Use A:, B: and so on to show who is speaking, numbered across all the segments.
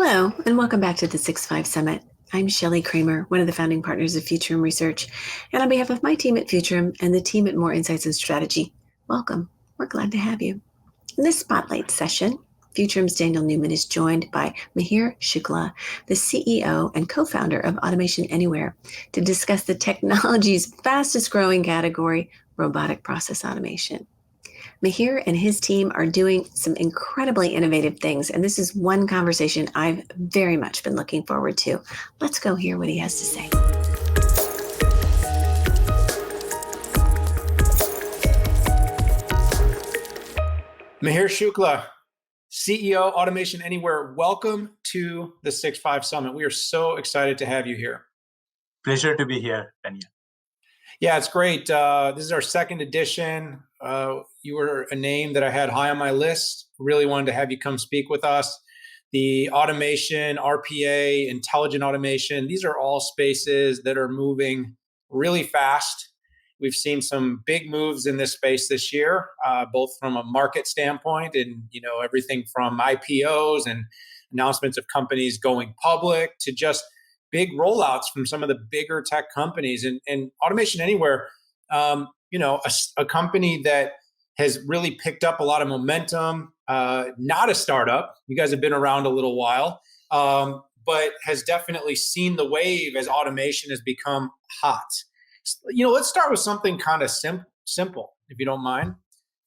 A: Hello, and welcome back to the 6-5 Summit. I'm Shelley Kramer, one of the founding partners of Futurum Research, and on behalf of my team at Futurum and the team at Moor Insights and Strategy, welcome. We're glad to have you. In this spotlight session, Futurum's Daniel Newman is joined by Mihir Shukla, the CEO and co-founder of Automation Anywhere, to discuss the technology's fastest growing category, robotic process automation. Mihir and his team are doing some incredibly innovative things, and this is one conversation I've very much been looking forward to. Let's go hear what he has to say.
B: Mihir Shukla, CEO, Automation Anywhere. Welcome to the 6-5 Summit. We are so excited to have you here.
C: Pleasure to be here, Daniel.
B: Yeah, it's great. This is our second edition. You were a name that I had high on my list. Really wanted to have you come speak with us. The automation, RPA, intelligent automation, these are all spaces that are moving really fast. We've seen some big moves in this space this year, both from a market standpoint and everything from IPOs and announcements of companies going public to just big rollouts from some of the bigger tech companies. And Automation Anywhere, a company that has really picked up a lot of momentum, not a startup. You guys have been around a little while, but has definitely seen the wave as automation has become hot. Let's start with something kind of simple, if you don't mind.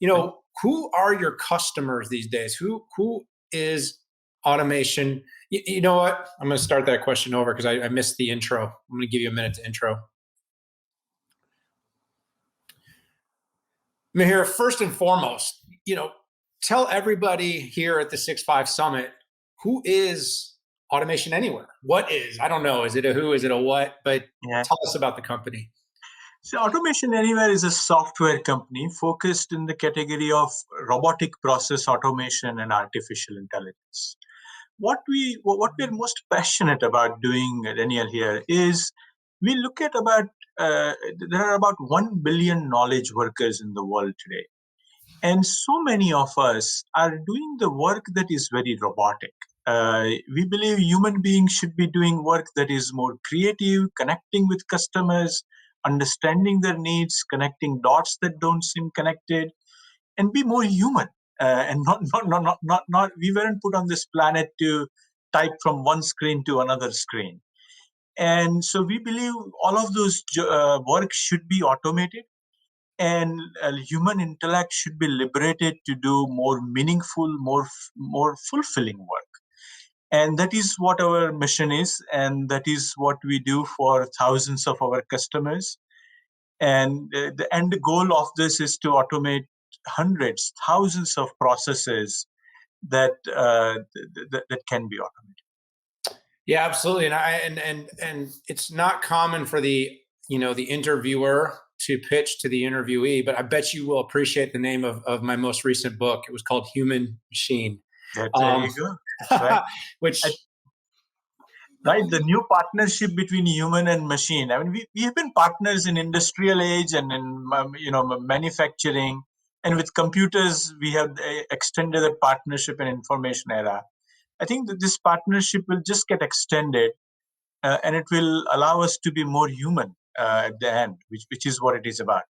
B: Who are your customers these days? Who is automation? You know what? I'm going to start that question over because I missed the intro. I'm going to give you a minute to intro. Mihir, first and foremost, tell everybody here at the 6-5 Summit, who is Automation Anywhere? What is? I don't know. Is it a who? Is it a what? But Tell us about the company.
C: So Automation Anywhere is a software company focused in the category of robotic process automation and artificial intelligence. What we're most passionate about doing, Daniel, here is we look at there are about 1 billion knowledge workers in the world today. And so many of us are doing the work that is very robotic. We believe human beings should be doing work that is more creative, connecting with customers, understanding their needs, connecting dots that don't seem connected, and be more human. And not. We weren't put on this planet to type from one screen to another screen. And so we believe all of those work should be automated, and human intellect should be liberated to do more meaningful, more fulfilling work. And that is what our mission is, and that is what we do for thousands of our customers. And the end goal of this is to automate hundreds, thousands of processes that can be automated.
B: Yeah, absolutely. And it's not common for the interviewer to pitch to the interviewee, but I bet you will appreciate the name of my most recent book. It was called Human Machine.
C: There you go. Right. Right, the new partnership between human and machine. I mean, we have been partners in industrial age and in manufacturing, and with computers we have extended that partnership in information era. I think that this partnership will just get extended, and it will allow us to be more human at the end, which is what it is about.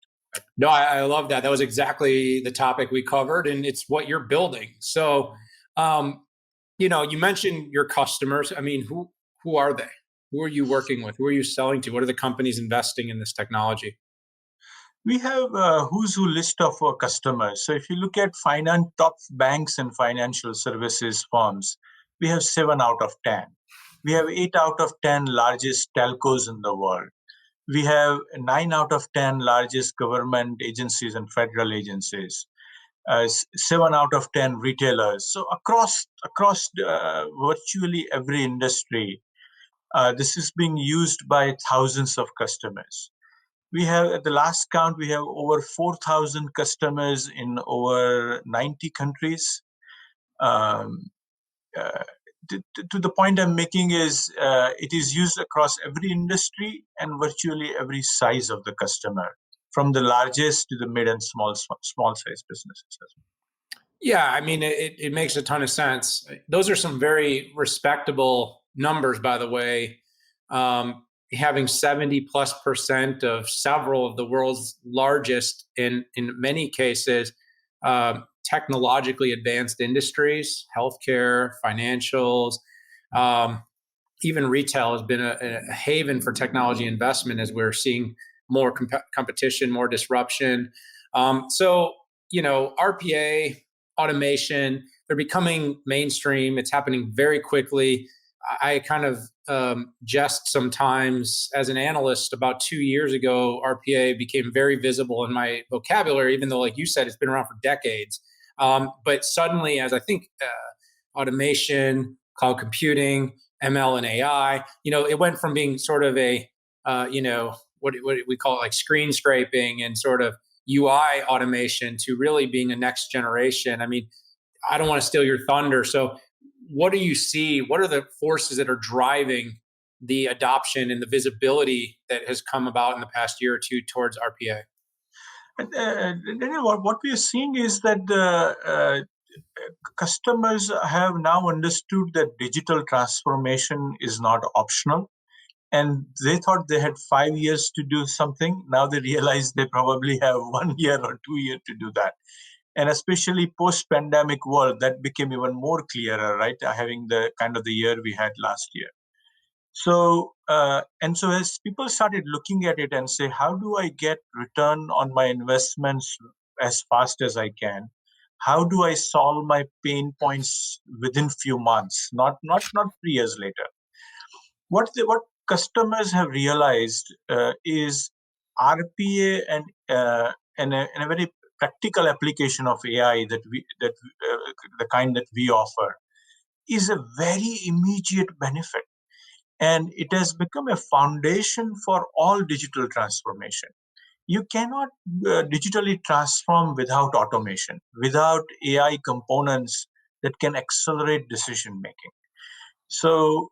B: No, I love that. That was exactly the topic we covered, and it's what you're building. So, you mentioned your customers. I mean, who are they? Who are you working with? Who are you selling to? What are the companies investing in this technology?
C: We have a who's who list of our customers. So if you look at top banks and financial services firms, we have 7 out of 10. We have 8 out of 10 largest telcos in the world. We have 9 out of 10 largest government agencies and federal agencies. 7 out of 10 retailers. So across virtually every industry, this is being used by thousands of customers. We have, at the last count, we have over 4,000 customers in over 90 countries. To the point I'm making is it is used across every industry and virtually every size of the customer, from the largest to the mid and small size businesses.
B: Yeah, I mean, it makes a ton of sense. Those are some very respectable numbers, by the way. Having 70+% of several of the world's largest, in many cases, technologically advanced industries, healthcare, financials, um, even retail has been a haven for technology investment as we're seeing more competition, more disruption. So, RPA, automation, they're becoming mainstream. It's happening very quickly. I kind of jest sometimes as an analyst. About 2 years ago, RPA became very visible in my vocabulary, even though, like you said, it's been around for decades. But suddenly, as I think automation, cloud computing, ML and AI, it went from being sort of a, what we call it, like screen scraping and sort of UI automation to really being a next generation. I mean, I don't want to steal your thunder. So, what do you see? What are the forces that are driving the adoption and the visibility that has come about in the past year or two towards RPA?
C: Daniel, what we are seeing is that customers have now understood that digital transformation is not optional. And they thought they had 5 years to do something. Now they realize they probably have 1 year or 2 years to do that. And especially post-pandemic world, that became even more clearer, right? Having the kind of the year we had last year. So as people started looking at it and say, how do I get return on my investments as fast as I can? How do I solve my pain points within few months, not 3 years later? What customers have realized is RPA and a very practical application of AI that the kind that we offer is a very immediate benefit, and it has become a foundation for all digital transformation. You cannot digitally transform without automation, without AI components that can accelerate decision making. So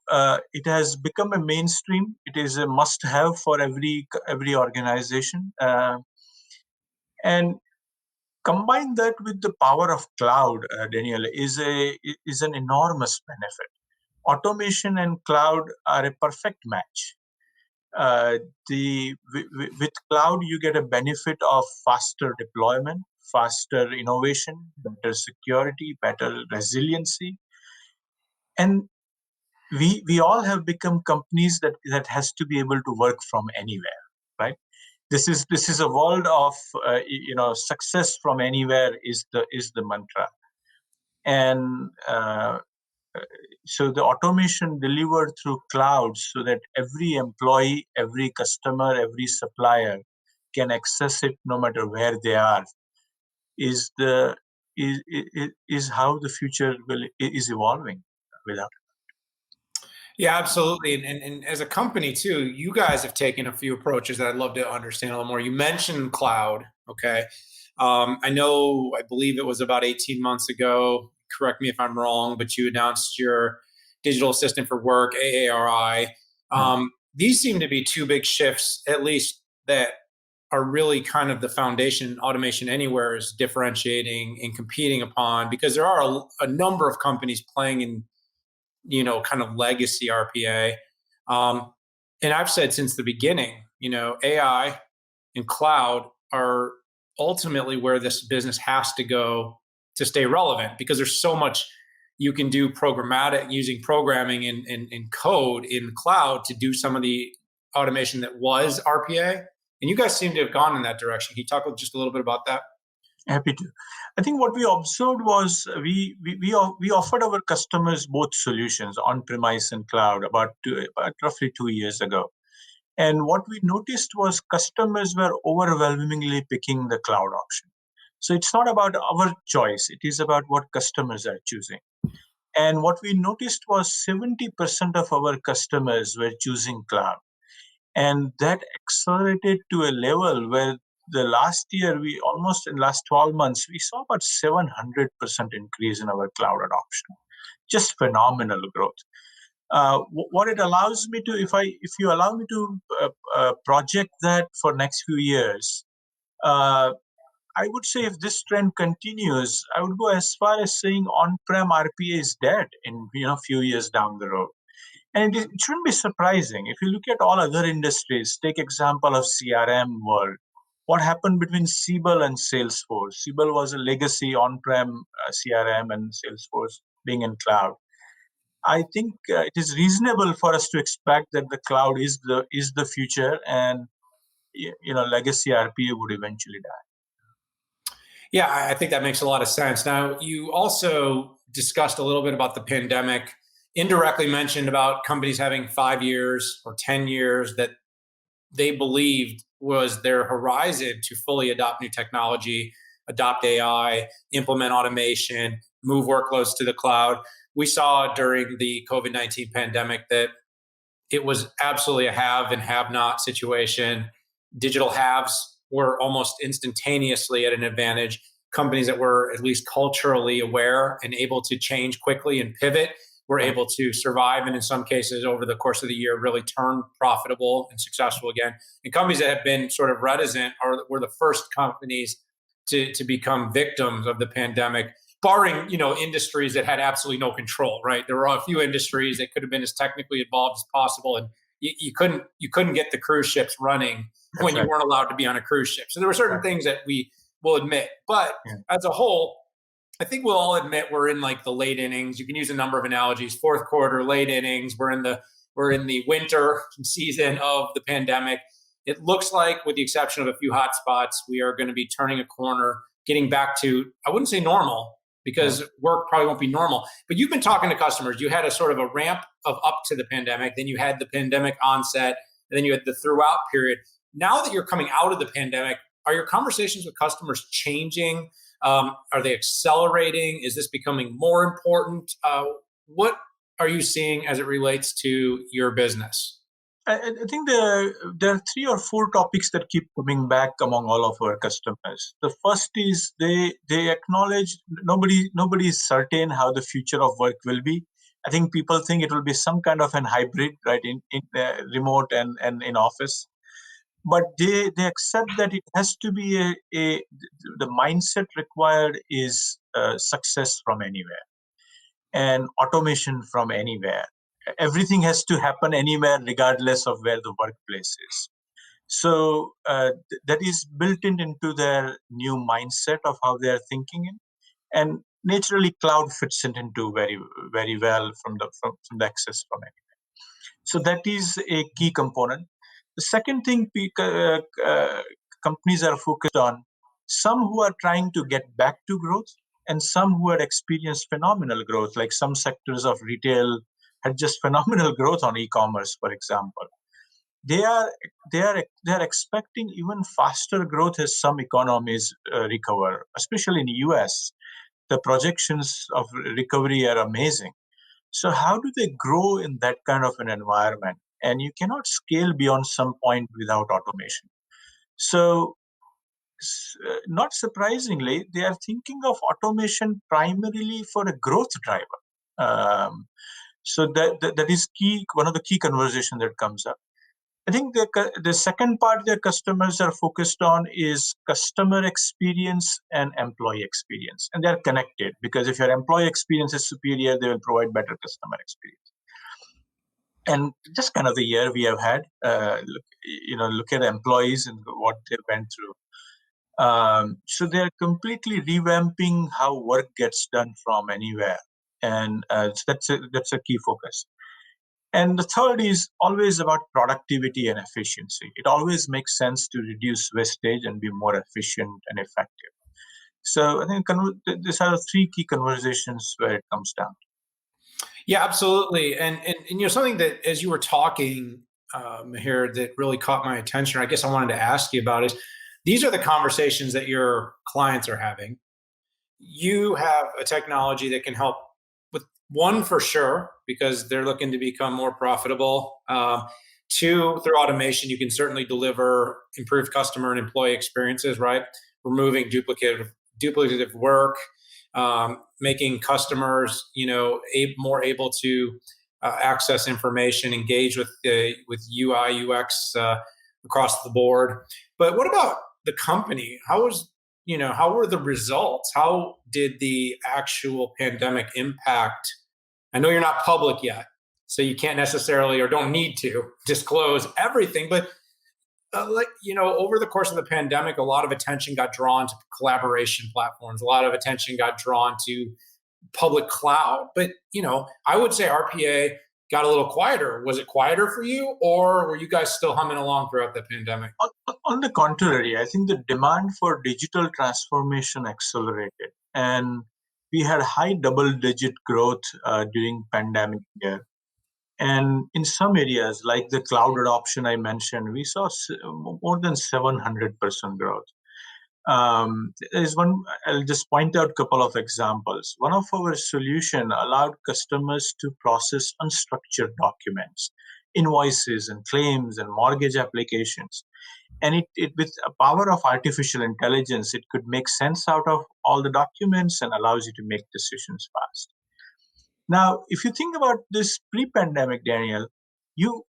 C: it has become a mainstream. It is a must-have for every organization, and combine that with the power of cloud, Daniel, is an enormous benefit. Automation and cloud are a perfect match. With cloud, you get a benefit of faster deployment, faster innovation, better security, better resiliency, and we all have become companies that has to be able to work from anywhere, right? This is a world of success from anywhere is the mantra, and so the automation delivered through clouds so that every employee, every customer, every supplier can access it no matter where they are is the is how the future is evolving without.
B: Yeah, absolutely. And as a company too, you guys have taken a few approaches that I'd love to understand a little more. You mentioned cloud. Okay. I know, I believe it was about 18 months ago. Correct me if I'm wrong, but you announced your digital assistant for work, AARI. These seem to be two big shifts, at least, that are really kind of the foundation automation anywhere is differentiating and competing upon, because there are a number of companies playing in kind of legacy RPA. Um, and I've said since the beginning, AI and cloud are ultimately where this business has to go to stay relevant, because there's so much you can do programmatic using programming and code in cloud to do some of the automation that was RPA. And you guys seem to have gone in that direction. Can you talk just a little bit about that?
C: Happy to. I think what we observed was we offered our customers both solutions, on-premise and cloud, about roughly 2 years ago. And what we noticed was customers were overwhelmingly picking the cloud option. So it's not about our choice; it is about what customers are choosing. And what we noticed was 70% of our customers were choosing cloud. And that accelerated to a level where the last year, we almost in last 12 months, we saw about 700% increase in our cloud adoption. Just phenomenal growth. What it allows me to, if you allow me to project that for next few years, I would say if this trend continues, I would go as far as saying on-prem RPA is dead in few years down the road. And it shouldn't be surprising. If you look at all other industries, take example of CRM world. What happened between Siebel and Salesforce? Siebel was a legacy on-prem CRM and Salesforce being in cloud. I think it is reasonable for us to expect that the cloud is the future, and legacy RPA would eventually die.
B: Yeah, I think that makes a lot of sense. Now, you also discussed a little bit about the pandemic, indirectly mentioned about companies having 5 years or 10 years that they believed was their horizon to fully adopt new technology, adopt AI, implement automation, move workloads to the cloud. We saw during the COVID-19 pandemic that it was absolutely a have and have not situation. Digital haves were almost instantaneously at an advantage. Companies that were at least culturally aware and able to change quickly and pivot were able to survive, and in some cases over the course of the year really turn profitable and successful again. And companies that have been sort of reticent were the first companies to become victims of the pandemic, barring industries that had absolutely no control. Right, there were a few industries that could have been as technically involved as possible, and you couldn't get the cruise ships running when you weren't allowed to be on a cruise ship. So there were certain things that we will admit, but as a whole, I think we'll all admit we're in like the late innings. You can use a number of analogies: fourth quarter, late innings. We're in the winter season of the pandemic. It looks like, with the exception of a few hot spots, we are going to be turning a corner, getting back to, I wouldn't say normal, because work probably won't be normal. But you've been talking to customers. You had a sort of a ramp of up to the pandemic, then you had the pandemic onset, and then you had the throughout period. Now that you're coming out of the pandemic, are your conversations with customers changing? Are they accelerating? Is this becoming more important? What are you seeing as it relates to your business?
C: I think there are 3 or 4 topics that keep coming back among all of our customers. The first is they acknowledge nobody is certain how the future of work will be. I think people think it will be some kind of an hybrid, right, in remote and in office. But they accept that it has to be the mindset required is success from anywhere and automation from anywhere. Everything has to happen anywhere, regardless of where the workplace is. So that is built into their new mindset of how they are thinking in, and naturally, cloud fits it into very very well from the access from anywhere. So that is a key component. The second thing companies are focused on, some who are trying to get back to growth and some who had experienced phenomenal growth, like some sectors of retail had just phenomenal growth on e-commerce, for example. They are expecting even faster growth as some economies recover, especially in the US. The projections of recovery are amazing. So how do they grow in that kind of an environment? And you cannot scale beyond some point without automation. So not surprisingly, they are thinking of automation primarily for a growth driver. So that is key. One of the key conversations that comes up. I think the second part their customers are focused on is customer experience and employee experience. And they're connected, because if your employee experience is superior, they will provide better customer experience. And just kind of the year we have had, look at employees and what they went through. So they're completely revamping how work gets done from anywhere. And so that's a key focus. And the third is always about productivity and efficiency. It always makes sense to reduce wastage and be more efficient and effective. So I think these are the 3 key conversations where it comes down.
B: Yeah, absolutely. And something that, as you were talking, Mihir, that really caught my attention, I guess I wanted to ask you about, is these are the conversations that your clients are having. You have a technology that can help with one, for sure, because they're looking to become more profitable. 2, through automation, you can certainly deliver improved customer and employee experiences, right? Removing duplicative work, making customers, more able to access information, engage with UI, UX across the board. But what about the company? How is how were the results? How did the actual pandemic impact? I know you're not public yet, so you can't necessarily or don't need to disclose everything, but over the course of the pandemic, a lot of attention got drawn to collaboration platforms. A lot of attention got drawn to public cloud. But, I would say RPA got a little quieter. Was it quieter for you, or were you guys still humming along throughout the pandemic?
C: On the contrary, I think the demand for digital transformation accelerated, and we had high double-digit growth during pandemic year. And in some areas, like the cloud adoption I mentioned, we saw more than 700% growth. There's one, I'll just point out a couple of examples. One of our solution allowed customers to process unstructured documents, invoices and claims and mortgage applications. And it with a power of artificial intelligence, it could make sense out of all the documents and allows you to make decisions fast. Now, if you think about this pre-pandemic, Daniel, you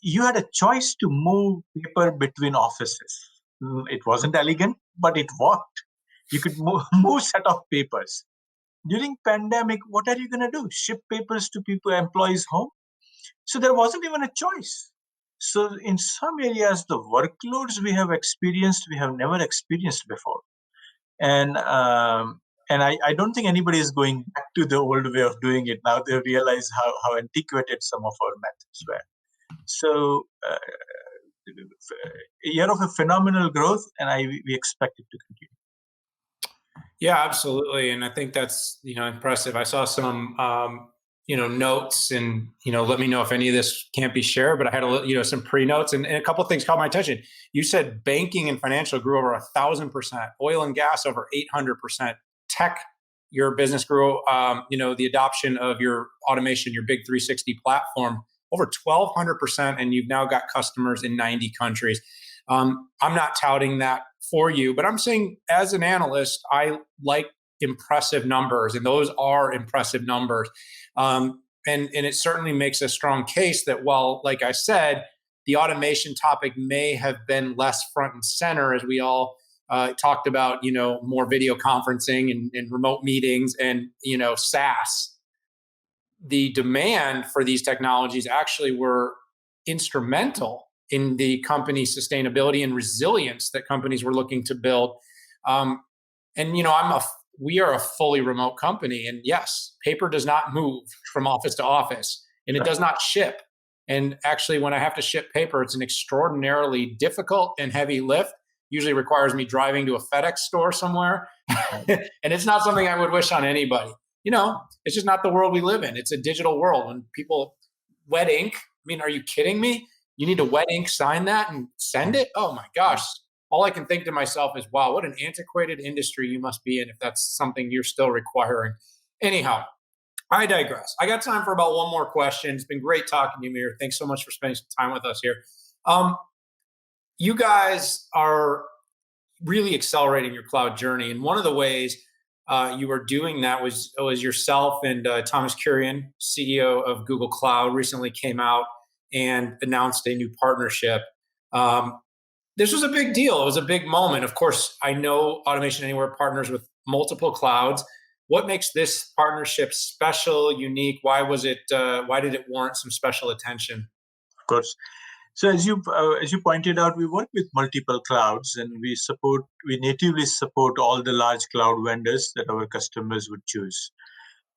C: you had a choice to move paper between offices. It wasn't elegant, but it worked. You could move set of papers. During pandemic, what are you going to do? Ship papers to people, employees' home? So there wasn't even a choice. So in some areas, the workloads we have never experienced before. And I don't think anybody is going back to the old way of doing it now. They realize how antiquated some of our methods were. So a year of a phenomenal growth, and we expect it to continue.
B: Yeah, absolutely. And I think that's, impressive. I saw some, notes and, let me know if any of this can't be shared, but I had some pre-notes and a couple of things caught my attention. You said banking and financial grew over 1,000%, oil and gas over 800%, tech, your business grew, the adoption of your automation, your big 360 platform over 1,200%. And you've now got customers in 90 countries. I'm not touting that for you, but I'm saying as an analyst, I like impressive numbers, and those are impressive numbers. And it certainly makes a strong case that while, like I said, the automation topic may have been less front and center as we all talked about, more video conferencing and remote meetings and, SaaS, the demand for these technologies actually were instrumental in the company's sustainability and resilience that companies were looking to build. And we are a fully remote company, and yes, paper does not move from office to office, and it does not ship. And actually, when I have to ship paper, it's an extraordinarily difficult and heavy lift. Usually requires me driving to a FedEx store somewhere, and it's not something I would wish on anybody. It's just not the world we live in. It's a digital world. When people wet ink, are you kidding me? You need to wet ink sign that and send it? Oh my gosh. All I can think to myself is, wow, what an antiquated industry you must be in if that's something you're still requiring. Anyhow, I digress. I got time for about one more question. It's been great talking to you, Mihir. Thanks so much for spending some time with us here. You guys are really accelerating your cloud journey. And one of the ways you were doing that was yourself and Thomas Kurian, CEO of Google Cloud, recently came out and announced a new partnership. This was a big deal. It was a big moment. Of course, I know Automation Anywhere partners with multiple clouds. What makes this partnership special, unique? Why did it warrant some special attention?
C: Of course. So as you pointed out, we work with multiple clouds, and we natively support all the large cloud vendors that our customers would choose.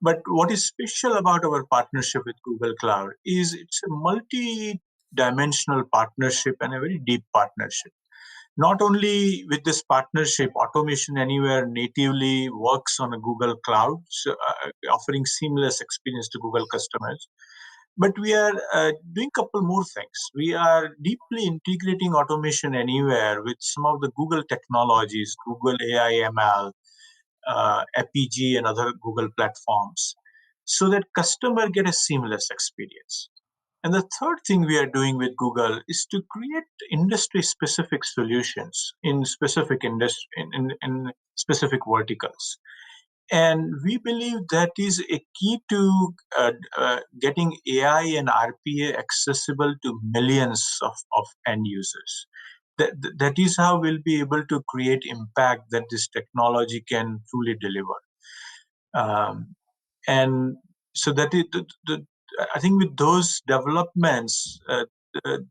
C: But what is special about our partnership with Google Cloud is it's a multi-dimensional partnership and a very deep partnership. Not only with this partnership, Automation Anywhere natively works on a Google Cloud, so, offering seamless experience to Google customers. But we are doing a couple more things. We are deeply integrating Automation Anywhere with some of the Google technologies, Google AI, ML, APG, and other Google platforms, so that customer get a seamless experience. And the third thing we are doing with Google is to create industry-specific solutions in specific in specific verticals. And we believe that is a key to getting AI and RPA accessible to millions of end users. that is how we'll be able to create impact that this technology can truly deliver. And so that is I think with those developments,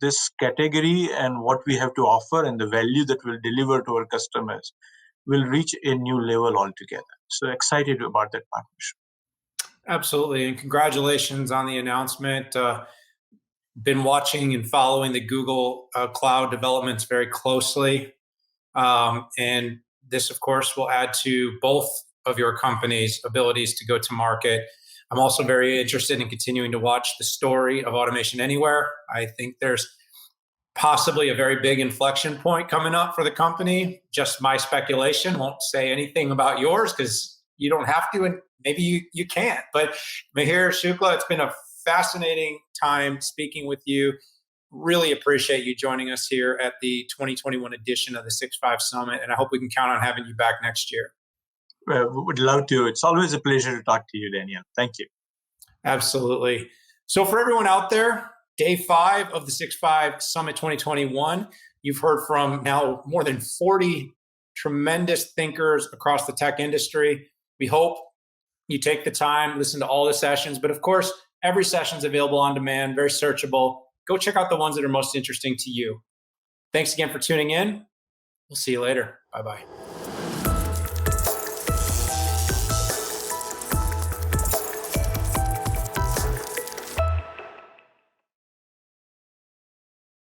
C: this category and what we have to offer and the value that we'll deliver to our customers will reach a new level altogether. So excited about that partnership.
B: Absolutely. And congratulations on the announcement. Been watching and following the Google Cloud developments very closely. And this, of course, will add to both of your companies' abilities to go to market. I'm also very interested in continuing to watch the story of Automation Anywhere. I think there's possibly a very big inflection point coming up for the company. Just my speculation. Won't say anything about yours because you don't have to, and maybe you can't. But Mihir Shukla, it's been a fascinating time speaking with you. Really appreciate you joining us here at the 2021 edition of the 6.5 Summit, and I hope we can count on having you back next year.
C: Would love to. It's always a pleasure to talk to you, Daniel. Thank you.
B: Absolutely. So for everyone out there, day 5 of the 6.5 Summit 2021, you've heard from now more than 40 tremendous thinkers across the tech industry. We hope you take the time, listen to all the sessions, but of course, every session is available on demand, very searchable. Go check out the ones that are most interesting to you. Thanks again for tuning in. We'll see you later. Bye-bye.